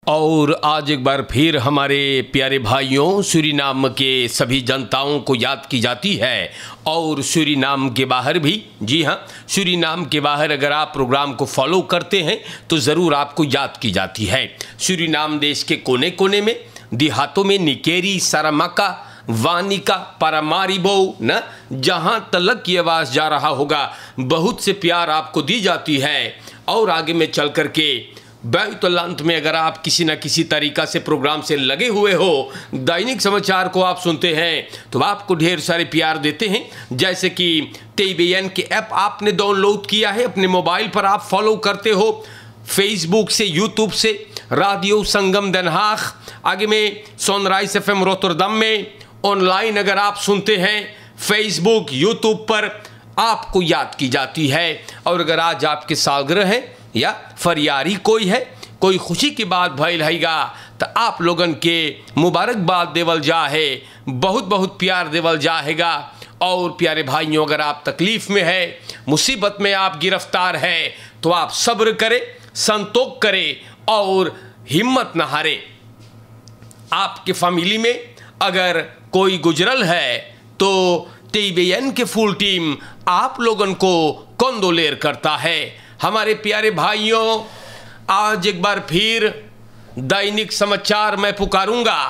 और आज एक बार फिर हमारे प्यारे भाइयों सूरीनाम के सभी जनताओं को याद की जाती है और सूरीनाम के बाहर भी। जी हाँ, सूरीनाम के बाहर अगर आप प्रोग्राम को फॉलो करते हैं तो ज़रूर आपको याद की जाती है। सूरीनाम देश के कोने कोने में, देहातों में निकेरी, सारामाका, वानिका, पारामारिबो न, जहाँ तलक की आवाज़ जा रहा होगा बहुत से प्यार आपको दी जाती है। और आगे में चल कर के बैतुल्लांत में अगर आप किसी न किसी तरीका से प्रोग्राम से लगे हुए हो, दैनिक समाचार को आप सुनते हैं तो आपको ढेर सारे प्यार देते हैं। जैसे कि TVN के ऐप आपने डाउनलोड किया है, अपने मोबाइल पर आप फॉलो करते हो, फेसबुक से, यूट्यूब से, रेडियो संगम Den Haag, आगे में सनराइज FM रोटरडम में ऑनलाइन अगर आप सुनते हैं फेसबुक, यूट्यूब पर आपको याद की जाती है। और अगर आज आपके सालगिरह है या फरियारी कोई है, कोई खुशी की बात भइल हैगा तो आप लोगन के मुबारकबाद देवल जा है, बहुत बहुत प्यार देवल जाएगा। और प्यारे भाइयों, अगर आप तकलीफ़ में है, मुसीबत में आप गिरफ्तार है तो आप सब्र करें, संतोष करें और हिम्मत न हारे। आपके फैमिली में अगर कोई गुजरल है तो TVN के फुल टीम आप लोगन को कंदोलेर करता है। हमारे प्यारे भाइयों, आज एक बार फिर दैनिक समाचार मैं पुकारूंगा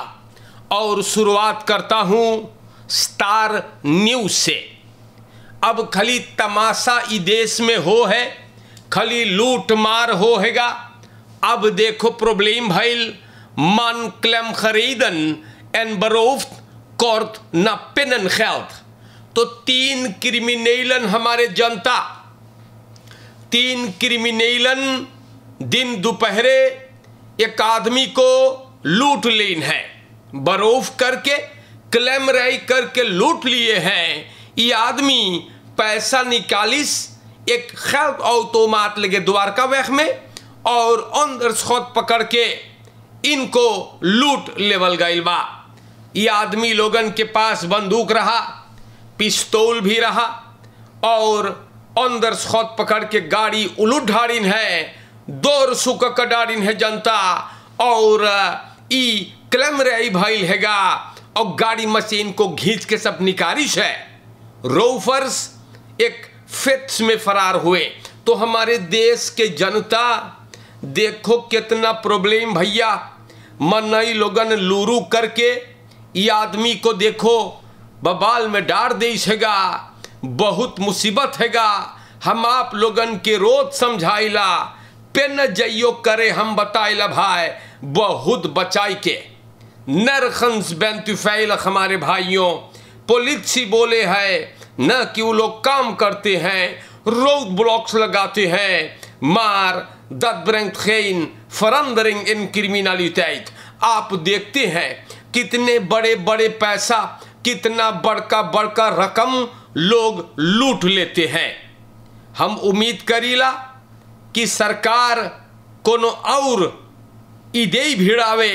और शुरुआत करता हूं स्टार न्यूज़ से। अब खाली तमाशा ई देश में हो है, खाली लूट मार हो हैगा। अब देखो प्रॉब्लम भइल, man klem gereden en beroofd kort na pinnengeld। तो 3 क्रिमिनलन हमारे जनता, 3 क्रिमिनलन दिन दोपहरे एक आदमी को लूट लेन है, बरोफ करके क्लेम रही करके लूट लिए हैं। ये आदमी पैसा निकालिस एक खैर ऑटोमाट लगे द्वारका वैख में और अंदर खोद पकड़ के इनको लूट लेवल गइल बा। ये आदमी लोगन के पास बंदूक रहा, पिस्तौल भी रहा और अंदर खोद पकड़ के गाड़ी उलूट ढाड़िन है, दौर सुक डाड़िन है जनता। और ई क्लेम रही भाईल हैगा और गाड़ी मशीन को घींच के सब निकारिश है। रोफर्स एक फेट्स में फरार हुए। तो हमारे देश के जनता देखो कितना प्रॉब्लम भैया, मनई लोगन लूरू करके ये आदमी को देखो बबाल में डार देगा, बहुत मुसीबत हैगा। हम आप लोगन के रोज समझाइला, पेन जइयो करे हम बताइला भाई, बहुत बचाई के नरखंस बेंतुफैल। हमारे भाइयों, पुलिस बोले है न कि वो लोग काम करते हैं, रोड ब्लॉक्स लगाते हैं, मार dat brengt geen verandering in criminaliteit। आप देखते हैं कितने बड़े बड़े पैसा, कितना बड़का बड़का रकम लोग लूट लेते हैं। हम उम्मीद करीला कि सरकार कोनो और इदे भिड़ावे,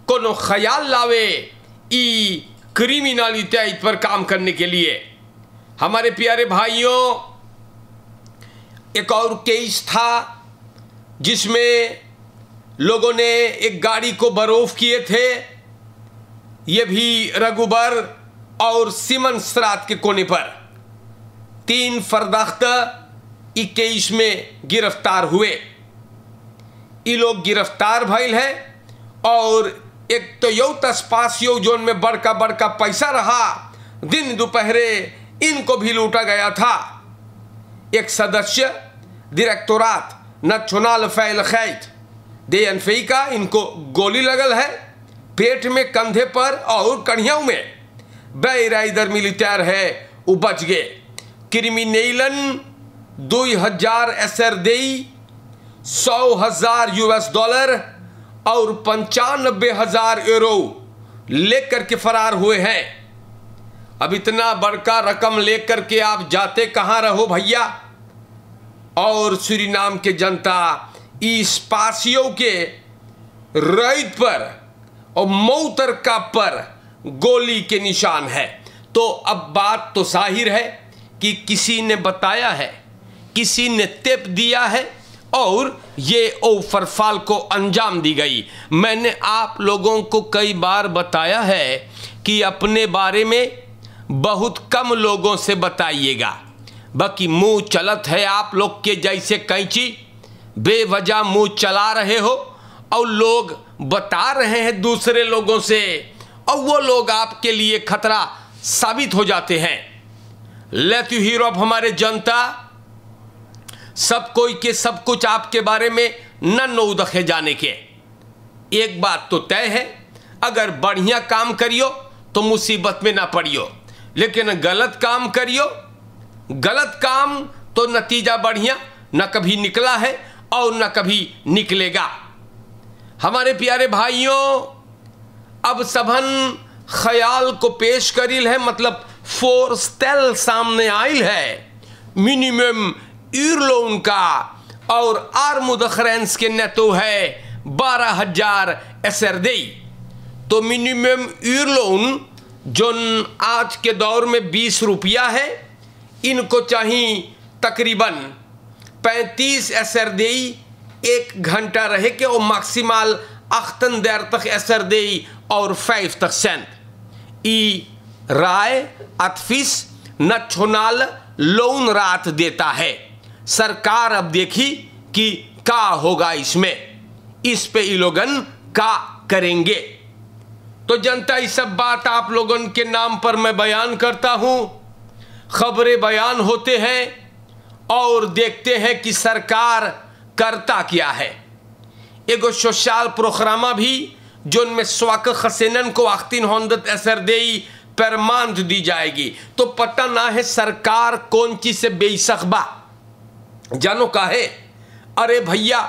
कोनो ख्याल लावे ई क्रिमिनलिटी पर काम करने के लिए। हमारे प्यारे भाइयों, एक और केस था जिसमें लोगों ने एक गाड़ी को बरोफ किए थे। ये भी रघुबर और सिमन स्रात के कोने पर 3 फरदाख्ता 21 में गिरफ्तार हुए। ये लोग गिरफ्तार भइल है और एक टोयोटा स्पासियो जोन में बड़का बड़का पैसा रहा, दिन दोपहरे इनको भी लूटा गया था। एक सदस्य डायरेक्टोरात नेशनल वैलिखैत DNV का, इनको गोली लगल है पेट में, कंधे पर और कड़ियों में। बैराइदर मिलिटर है, वो बच गए। क्रिमिनलन 2000 SRD, $100,000 और 95,000 यूरो लेकर के फरार हुए हैं। अब इतना बड़का रकम लेकर के आप जाते कहाँ रहो भैया। और सूरीनाम के जनता इस पासियों के रईद पर और मोतरका पर गोली के निशान है। तो अब बात तो जाहिर है कि किसी ने बताया है, किसी ने टिप दिया है और ये ओफरफाल को अंजाम दी गई। मैंने आप लोगों को कई बार बताया है कि अपने बारे में बहुत कम लोगों से बताइएगा, बाकी मुंह चलत है आप लोग के जैसे कैंची, बेवजह मुंह चला रहे हो और लोग बता रहे हैं दूसरे लोगों से, और वो लोग आपके लिए खतरा साबित हो जाते हैं। लेट यू हियर ऑफ हमारे जनता, सब कोई के सब कुछ आपके बारे में न नो दखे जाने के। एक बात तो तय है, अगर बढ़िया काम करियो तो मुसीबत में ना पड़ियो, लेकिन गलत काम करियो, गलत काम तो नतीजा बढ़िया न कभी निकला है और न कभी निकलेगा। हमारे प्यारे भाइयों, अब सबन ख्याल को पेश करिल है, मतलब फोर स्टेल सामने आइल है मिनिमम यूरोन का, और आर्मुदखरेंस के नेतो है 12,000 एसरदेई। तो मिनिमम यूरोन जो आज के दौर में 20 रुपया है, इनको चाहिए तकरीबन 35 एसरदेई 1 घंटा रहे के, और मैक्सिमल 8 देर तक एसरदेई और 5% ई राय अतफिस नछोनाल लोन रात देता है। सरकार अब देखी कि का होगा इसमें, इस पे ये लोगन का करेंगे। तो जनता, ये सब बात आप लोगन के नाम पर मैं बयान करता हूं। खबरें बयान होते हैं और देखते हैं कि सरकार करता क्या है। एगो सोशल प्रोग्रामा भी जोन स्वाक खसेनन को आख्तिन होंदत असर देई परमांत दी जाएगी, तो पता ना है सरकार कौन चीज से बेइसख बा। जानो काहे? अरे भैया,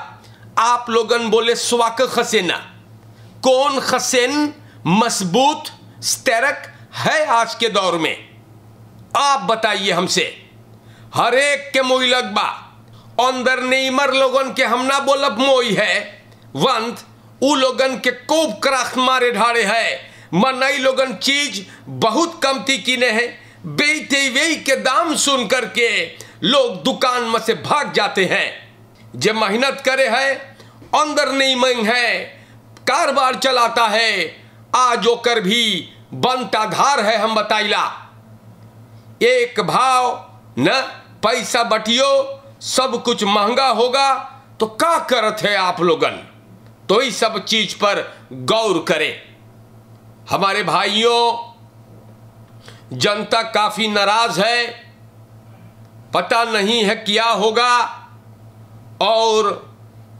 आप लोगन बोले स्वाक खसेना, कौन खसेन मजबूत स्टेरक है आज के दौर में? आप बताइए हमसे। हर एक के मोई लगबा, अंदर नेमर लोगन के हम ना बोलब मोई है, वंत उ लोगन के कोप कराख मारे ढाड़े है। मनई लोगन चीज बहुत कमती किने हैं, बेते वे के दाम सुन करके लोग दुकान में से भाग जाते हैं। जे मेहनत करे है, अंदर नहीं मंग है, कारोबार चलाता है, आज ओकर भी बनता धार है। हम बताइला एक भाव न पैसा बटियो, सब कुछ महंगा होगा, तो क्या करत है आप लोगन? तो इस सब चीज पर गौर करें। हमारे भाइयों, जनता काफी नाराज है, पता नहीं है क्या होगा, और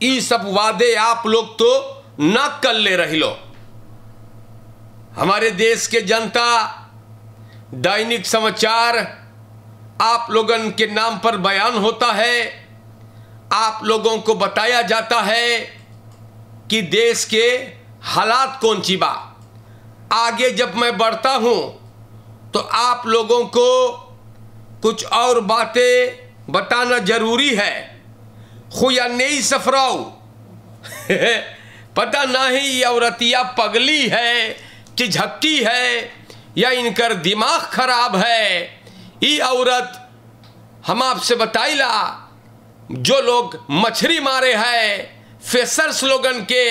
ये सब वादे आप लोग तो ना कर ले रही लो। हमारे देश के जनता, दैनिक समाचार आप लोगन के नाम पर बयान होता है, आप लोगों को बताया जाता है कि देश के हालात कौन सी बा। आगे जब मैं बढ़ता हूं तो आप लोगों को कुछ और बातें बताना जरूरी है। खुया नहीं सफराऊ पता नहीं औरतिया पगली है कि झक्की है या इनकर दिमाग खराब है। ये औरत, हम आपसे बताइला, जो लोग मछली मारे हैं, फेसर्स लोगन के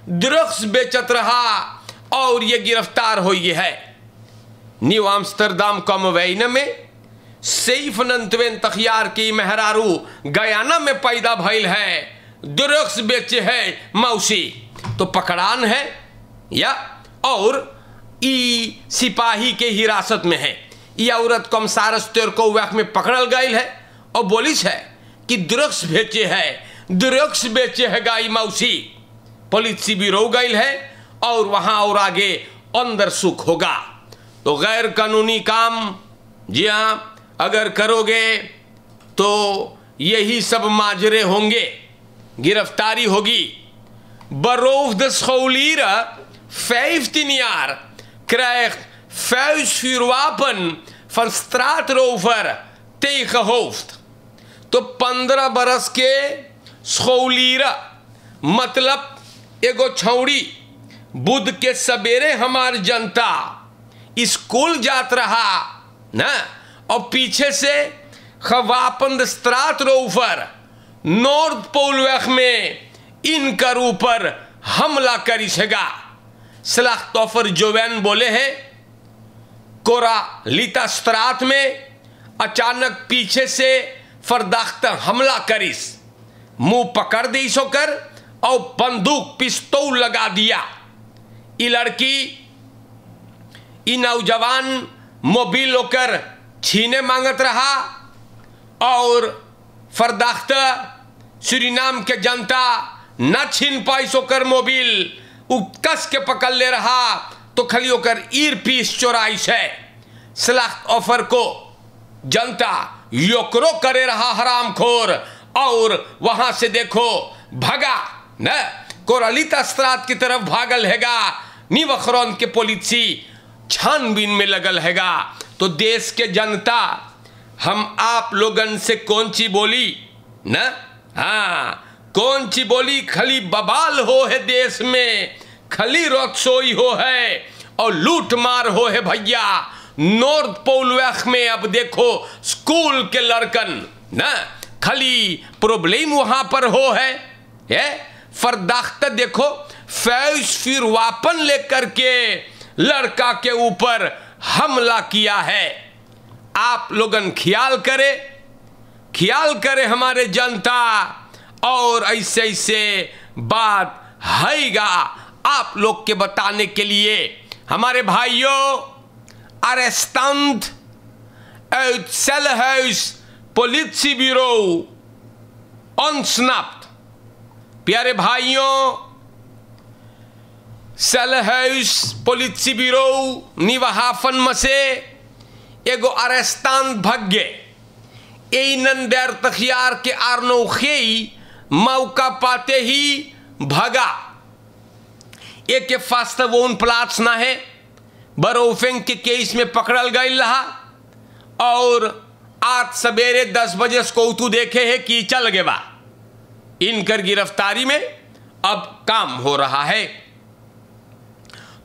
ड्रग्स बेचत रहा, और ये गिरफ्तार हुई है। न्यू आम्स्टरडाम कॉमवेइन में सैफ नंतवेन तखियार की मेहरारू गयाना में पैदा भइल है, ड्रग्स बेचे है मौसी, तो पकड़ान है या और ई सिपाही के हिरासत में है। ये औरत कमसारस तेर को वक्त में पकड़ल गई है और बोलिस है कि ड्रग्स बेचे है, ड्रग्स बेचे है गाई मौसी। पुलिस भी रो गई है, और वहां और आगे अंदर सुख होगा। तो गैर कानूनी काम, जी हां, अगर करोगे तो यही सब माजरे होंगे, गिरफ्तारी होगी। Beroofd de scholieren 15 jaar krijgt vuistvuurwapen van straatrover tegen hoofd। तो 15 बरस के scholieren, मतलब एगो छौड़ी, बुध के सवेरे हमार जनता स्कूल जात रहा ना, और पीछे से खवापन स्त्रात रोफर नॉर्थ पोल वेख में इनकर ऊपर हमला करिसेगा। स्लाख्तोफर जोवेन बोले हैं कोरालिता स्त्रात में अचानक पीछे से फरदाख्त हमला करिस, मुंह पकड़ दी सोकर और बंदूक पिस्तौल लगा दिया। ये लड़की ये नौजवान मोबिल होकर छीने मांगत रहा और फरदाख्त सूरीनाम के जनता न छीन पाई सोकर मोबिल कस के पकड़ ले रहा तो खली होकर ईर पीस चोराई से सलाख्त ऑफर को जनता योकरो करे रहा हरामखोर और वहां से देखो भगा न कोरालिता स्त्रात की तरफ भागल हैगा। निवखरौन के पोलिसी छानबीन में लगल हैगा। तो देश के जनता हम आप लोगन से कौन सी बोली न, हाँ कौन सी बोली, खली बबाल हो है देश में, खली रोकसोई हो है और लूट मार हो है भैया। नॉर्थ पोल वेख में अब देखो स्कूल के लड़कन न खली प्रॉब्लम वहां पर हो है फरदाख्त देखो फैज फिर वापन लेकर के लड़का के ऊपर हमला किया है। आप लोगन ख्याल करे हमारे जनता, और ऐसे ऐसे बात हैगा आप लोग के बताने के लिए। हमारे भाइयों arrestant uit Cellenhuis politiebureau ontsnapt। प्यारे भाइयों सेलहुis politiebureau निवाहाफन में से एगो अरेस्तान भग्गे ए नंदेर तखियार के आरनोखे मौका पाते ही भगा। एक के फास्तवोन प्लाट्स ना है बरोफेंग के केस में पकड़ल गई रहा और आज सवेरे 10 बजे स्कौतू देखे है कि चल गए बा। इनकर गिरफ्तारी में अब काम हो रहा है।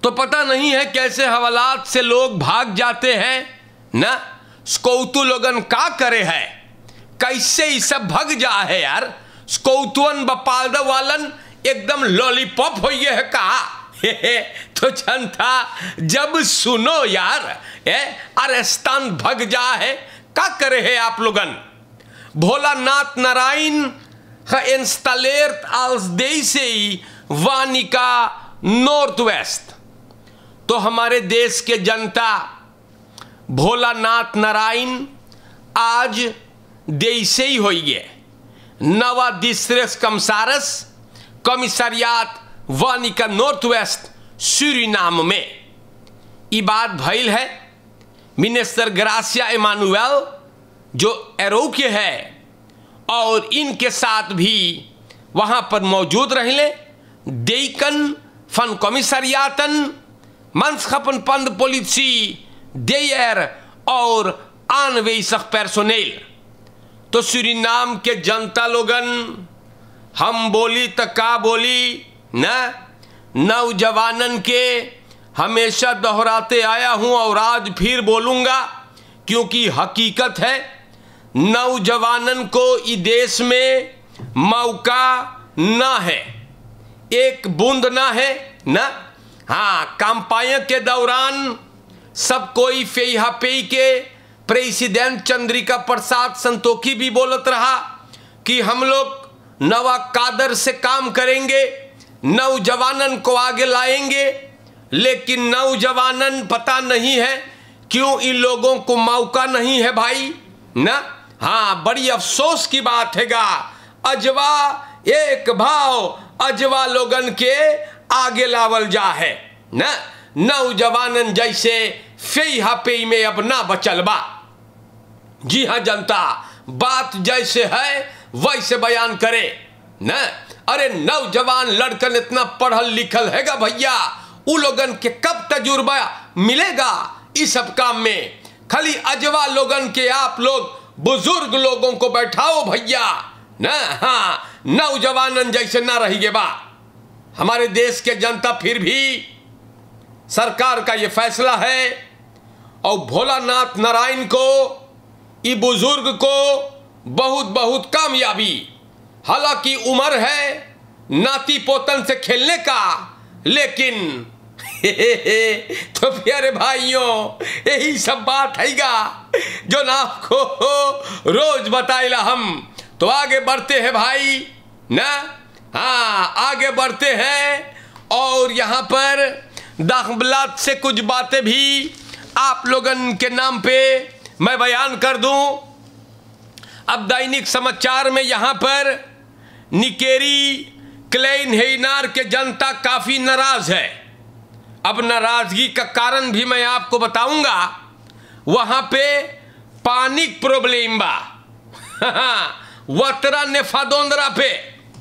तो पता नहीं है कैसे हवालात से लोग भाग जाते हैं ना। स्कौतू लोगन का करे है, कैसे ही सब भग जा है यार। स्कौतुअन बपालदा वालन एकदम लॉलीपॉप हो ये है का तो जनता जब सुनो यार अरेस्तान भग जा है का करे है आप लोगन। भोलानाथ नारायण इंस्टॉलेert als deze Wanica north west. तो हमारे देश के जनता भोलानाथ नारायण आज देशे ही हो गए नवा डिस्ट्रिक्ट कमसारस कमिश्नरियात वानिका नॉर्थ वेस्ट सूरीनाम में। ये बात भइल है मिनिस्टर ग्रासिया इमानुएल जो एरोके है और इनके साथ भी वहां पर मौजूद रहले देकन फन कमिश्नरियातन मंसखपन पंद पोलिसी देयर और आनवेसक पर्सोनेल। तो सूरीनाम के जनता लोगन हम बोली तो का बोली न, नौजवानन के हमेशा दोहराते आया हूं और आज फिर बोलूंगा क्योंकि हकीकत है नौजवानन को इस देश में मौका ना है, एक बूंद ना है ना। हाँ कैंपेन के दौरान सब कोई फेहा पे के प्रेसिडेंट चंद्रिका प्रसाद संतोखी भी बोलत रहा कि हम लोग नवा कादर से काम करेंगे, नौजवानन को आगे लाएंगे। लेकिन नौजवानन पता नहीं है क्यों इन लोगों को मौका नहीं है भाई ना। हाँ बड़ी अफसोस की बात हैगा। अजवा एक भाव अजवा लोगन के आगे लावल जा है ना। नौजवानन जैसे फेहा पे में अब ना बचल बा। जी हाँ जनता बात जैसे है वैसे बयान करे न। अरे नौजवान लड़कन इतना पढ़ल लिखल हैगा भैया, उ लोगन के कब तजुर्बा मिलेगा इस सब काम में। खाली अजवा लोगन के आप लोग बुजुर्ग लोगों को बैठाओ भैया न। हाँ नौजवानन जैसे ना रहिए बा। हमारे देश के जनता फिर भी सरकार का ये फैसला है और भोलानाथ नारायण को, ये बुजुर्ग को बहुत बहुत कामयाबी हालांकि उम्र है नाती पोतन से खेलने का, लेकिन तो प्यारे भाइयों यही सब बात हैगा जो ना आपको रोज बताइला हम। तो आगे बढ़ते हैं भाई ना, हाँ आगे बढ़ते हैं और यहाँ पर दाखबलात से कुछ बातें भी आप लोगन के नाम पे मैं बयान कर दूं। अब दैनिक समाचार में यहाँ पर निकेरी क्लेन हेइनार के जनता काफी नाराज है। अब नाराजगी का कारण भी मैं आपको बताऊंगा। वहां पे पानी प्रॉब्लम बा वतरा नेफादोंदरा पे,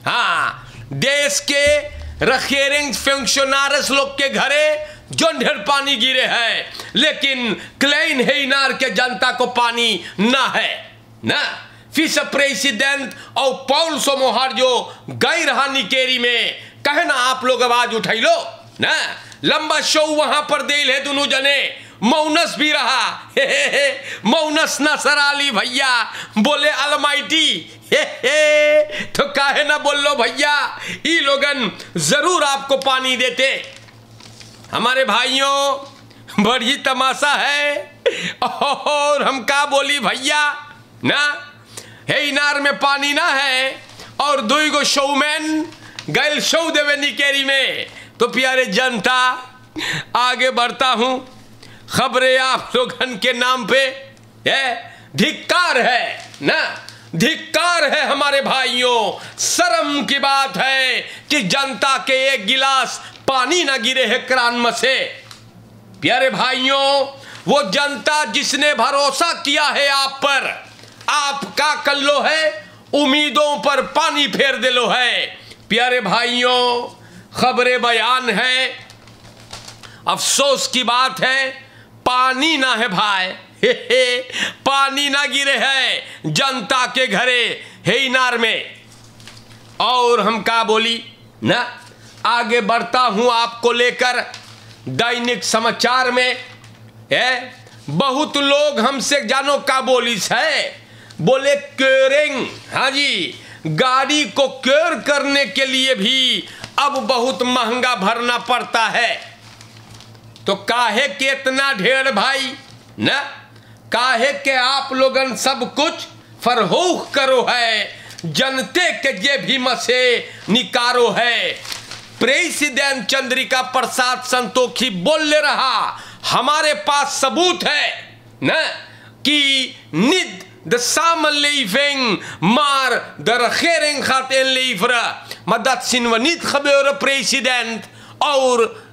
हाँ देश के रखेरिंग फंक्शनर्स लोग के घरे जो ढेर पानी गिरे है, लेकिन क्लेन हेइनार के जनता को पानी ना है ना। फिस प्रेसिडेंट और पौल सोमोहार जो गई रहा निकेरी में, कहे ना आप लोग आवाज उठाई लो ना। लंबा शो वहां पर देल है दोनों जने, मौनस भी रहा मौनस नसर अली भैया बोले अलमाइटी तो काहे ना बोल लो भैया, ये लोगन जरूर आपको पानी देते। हमारे भाइयों बड़ी तमाशा है और हम का बोली भैया ना, हेइनार में पानी ना है और दुई गो शोमैन गैल शो देवे निकेरी में। तो प्यारे जनता आगे बढ़ता हूं, खबरें आप लोगन के नाम पे धिक्कार है ना, धिक्कार है हमारे भाइयों। शर्म की बात है कि जनता के एक गिलास पानी ना गिरे है क्रान में से। प्यारे भाइयों वो जनता जिसने भरोसा किया है आप पर, आप का कर लो है, उम्मीदों पर पानी फेर दे लो है। प्यारे भाइयों खबरें बयान है, अफसोस की बात है पानी ना है भाई पानी ना गिरे है जनता के घरे हेइनार में। और हम का बोली ना, आगे बढ़ता हूं आपको लेकर दैनिक समाचार में है। बहुत लोग हमसे जानो का बोलिस है, बोले केयरिंग, हाँ जी गाड़ी को केयर करने के लिए भी अब बहुत महंगा भरना पड़ता है। तो काहे के इतना ढेर भाई ना, काहे के आप लोगन सब कुछ फरहोख करो है, जनते के जेबी में से निकारो है। प्रेसिडेंट चंद्रिका प्रसाद संतोखी बोल ले रहा, हमारे पास सबूत है ना कि निद द सामलेविंग मार द रखेरिंग खातेन लेवरा मदद सिनवनित खबर प्रेसिडेंट। और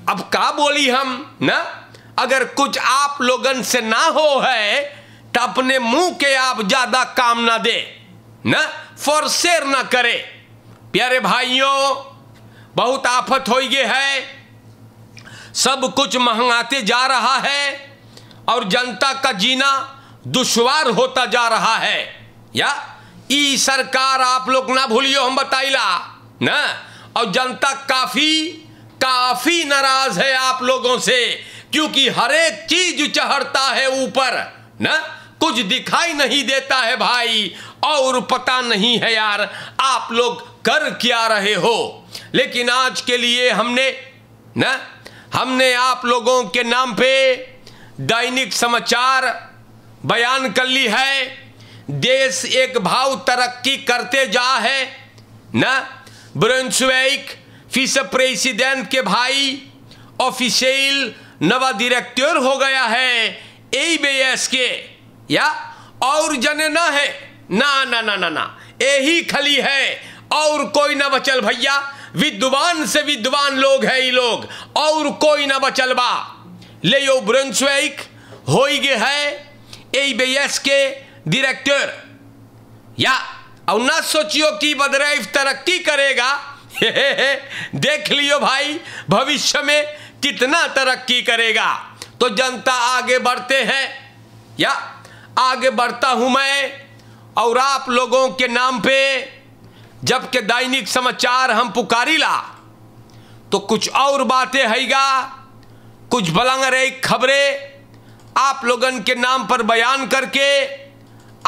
अब का बोली हम ना, अगर कुछ आप लोगन से ना हो है तो अपने मुंह के आप ज्यादा काम ना दे ना, फोर्सेर ना करे। प्यारे भाइयों बहुत आफत हो गए है, सब कुछ महंगाते जा रहा है और जनता का जीना दुश्वार होता जा रहा है। या ई सरकार आप लोग ना भूलियो, हम बताइला ना। और जनता काफी नाराज है आप लोगों से, क्योंकि हर एक चीज चढ़ता है ऊपर ना, कुछ दिखाई नहीं देता है भाई। और पता नहीं है यार आप लोग कर क्या रहे हो। लेकिन आज के लिए हमने आप लोगों के नाम पे दैनिक समाचार बयान कर ली है। देश एक भाव तरक्की करते जा है ना। ब्रुन्सविक विस प्रेसिडेंट के भाई ऑफिशियल नवा डायरेक्टर हो गया है एबीएस के, या और जने ना है ना ना ना ना ना, यही खली है और कोई ना बचल भैया। विद्वान से विद्वान लोग है ये लोग, और कोई ना बचल बा। ले यो ब्रुन्सविक हो गए है एबीएस के डायरेक्टर। या और ना सोचियो कि बदरैफ तरक्की करेगा देख लियो भाई भविष्य में कितना तरक्की करेगा। तो जनता आगे बढ़ते हैं, या आगे बढ़ता हूं मैं और आप लोगों के नाम पे जबकि दैनिक समाचार हम पुकारिला तो कुछ और बातें हैगा, कुछ बलंगरे खबरें आप लोगन के नाम पर बयान करके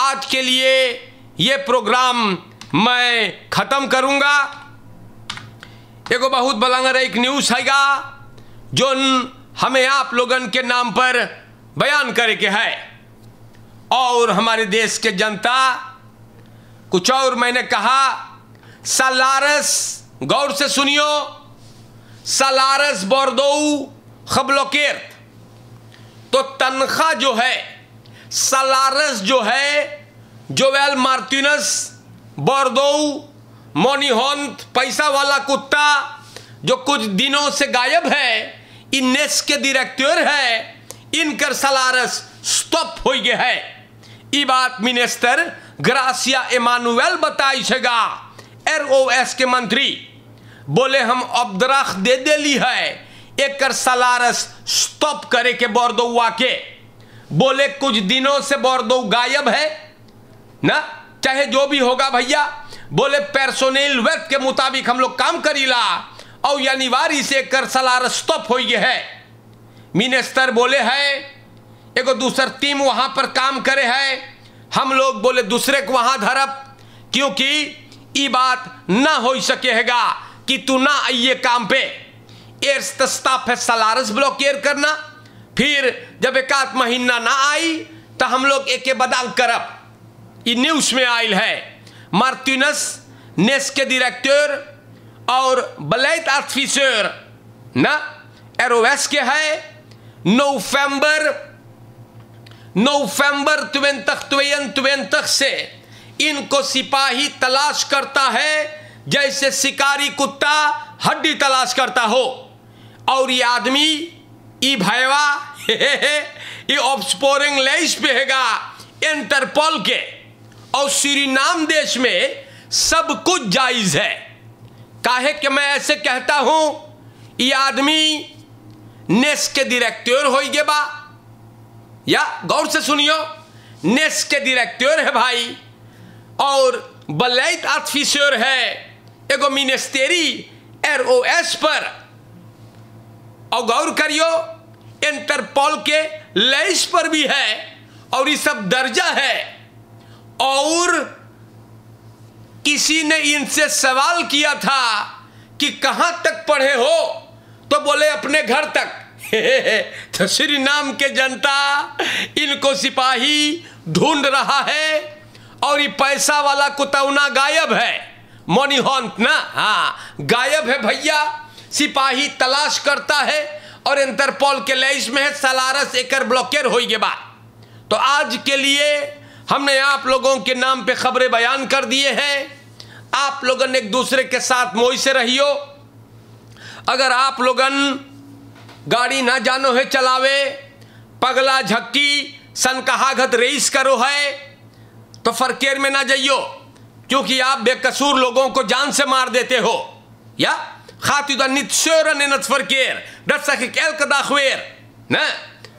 आज के लिए ये प्रोग्राम मैं खत्म करूंगा। एगो बहुत बलंगर एक न्यूज़ हैगा जो हमें आप लोगन के नाम पर बयान करे के है, और हमारे देश के जनता कुछ और मैंने कहा। सालारस, गौर से सुनियो, सालारस बोर्दोऊ खबलोकेर, तो तनख्वाह जो है सालारस जो है जोवेल मार्टिनस बोर्दोऊ मोनिहोंत, पैसा वाला कुत्ता जो कुछ दिनों से गायब है, इनेस के डायरेक्टर है, इनकर सालारस स्टॉप हो गया है। ये बात मिनिस्टर ग्रासिया एमानुएल बताई छेगा, ROS के मंत्री बोले हम अब्दराख दे देली है एक सालारस स्टॉप करे के बोर्दोआ के। बोले कुछ दिनों से बोर्दो गायब है ना, चाहे जो भी होगा भैया। बोले पर्सोनेल वर्क के मुताबिक हम लोग काम करीला और अनिवार्य से एक सालारस स्टॉप हो गया है। मिनिस्टर बोले है एगो दूसर टीम वहां पर काम करे है, हम लोग बोले दूसरे को वहां धरब, क्योंकि ये बात ना हो सकेगा कि तू ना आइए काम पे। स्टाफ है सालारस ब्लॉकेर करना, फिर जब एक आध महीना ना आई तो हम लोग एक बदल करब। ये न्यूज में आयल है। मार्टिनस नेस के डायरेक्टर और ब्लैक ऑफिसर ना ROS के है। नवंबर 2023 से इनको सिपाही तलाश करता है जैसे शिकारी कुत्ता हड्डी तलाश करता हो। और ये आदमी ई भैया ये ऑब्सपोरिंग लिस्ट पे हैगा इंटरपोल के, और सूरीनाम देश में सब कुछ जायज है। काहे कि मैं ऐसे कहता हूं, ये आदमी नेस के डायरेक्टर हो गए बा, या गौर से सुनियो, नेस के डायरेक्टर है भाई, और ब्लैक ऑफिसर है एगो मिनिस्ट्री ROS पर। और गौर करियो इंटरपोल के लिस्ट पर भी है, और ये सब दर्जा है। और किसी ने इनसे सवाल किया था कि कहां तक पढ़े हो, तो बोले अपने घर तक। तो सूरीनाम के जनता इनको सिपाही ढूंढ रहा है, और ये पैसा वाला कुतौना गायब है, मोनिहोंत ना, हाँ गायब है भैया। सिपाही तलाश करता है और इंटरपोल के लिस्ट में है सालारस एकर ब्लॉकेर हो गए बा। तो आज के लिए हमने आप लोगों के नाम पे खबरें बयान कर दिए हैं। आप लोगन एक दूसरे के साथ मोह से रहियो। अगर आप लोगन गाड़ी ना जानो है चलावे, पगला झक्की सनकहागत रेस करो है, तो फरकेर में ना जाइयो, क्योंकि आप बेकसूर लोगों को जान से मार देते हो। या खातिदा नित्सोरन फरकेर दस कैल कदाखवेर ना।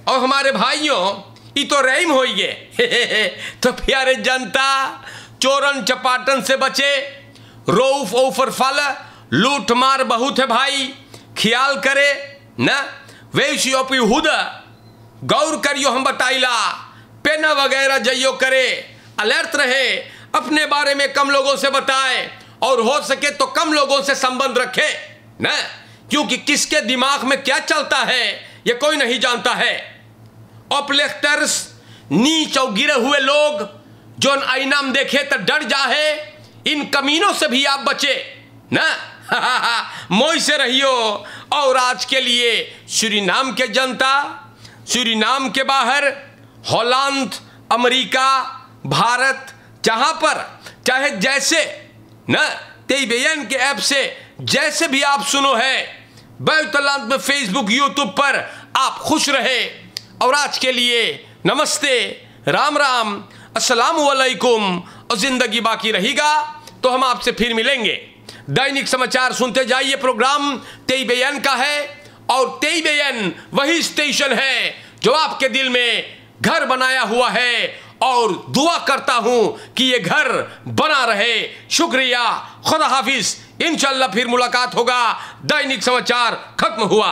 और हमारे भाइयों ये तो रहीम हो गए। तो प्यारे जनता, चोरन चपाटन से बचे, रौफ ओफर फल लूट मार बहुत है भाई, ख्याल करे ना। वैश्योपी हुदा गौर करियो, हम बताइला पेना वगैरह जइयो करे, अलर्ट रहे, अपने बारे में कम लोगों से बताए, और हो सके तो कम लोगों से संबंध रखे ना, क्योंकि किसके दिमाग में क्या चलता है ये कोई नहीं जानता है। ऑपलेक्टर्स नीच और गिरे हुए लोग जो आईना में देखे तो डर जाए, इन कमीनों से भी आप बचे ना। मोह से रहियो। और आज के लिए सूरीनाम के जनता, सूरीनाम के बाहर हॉलैंड, अमेरिका, भारत, जहां पर चाहे जैसे ना तेईबेन के ऐप से जैसे भी आप सुनो है, बैतुल्लाह में फेसबुक यूट्यूब पर आप खुश रहे। और आज के लिए नमस्ते, राम राम, अस्सलाम वालेकुम। और जिंदगी बाकी रहेगा तो हम आपसे फिर मिलेंगे। दैनिक समाचार सुनते जाइए, प्रोग्राम तेईबेन का है, और तेईबेन वही स्टेशन है जो आपके दिल में घर बनाया हुआ है, और दुआ करता हूं कि ये घर बना रहे। शुक्रिया, खुदा हाफिज। इंशाअल्लाह फिर मुलाकात होगा। दैनिक समाचार खत्म हुआ।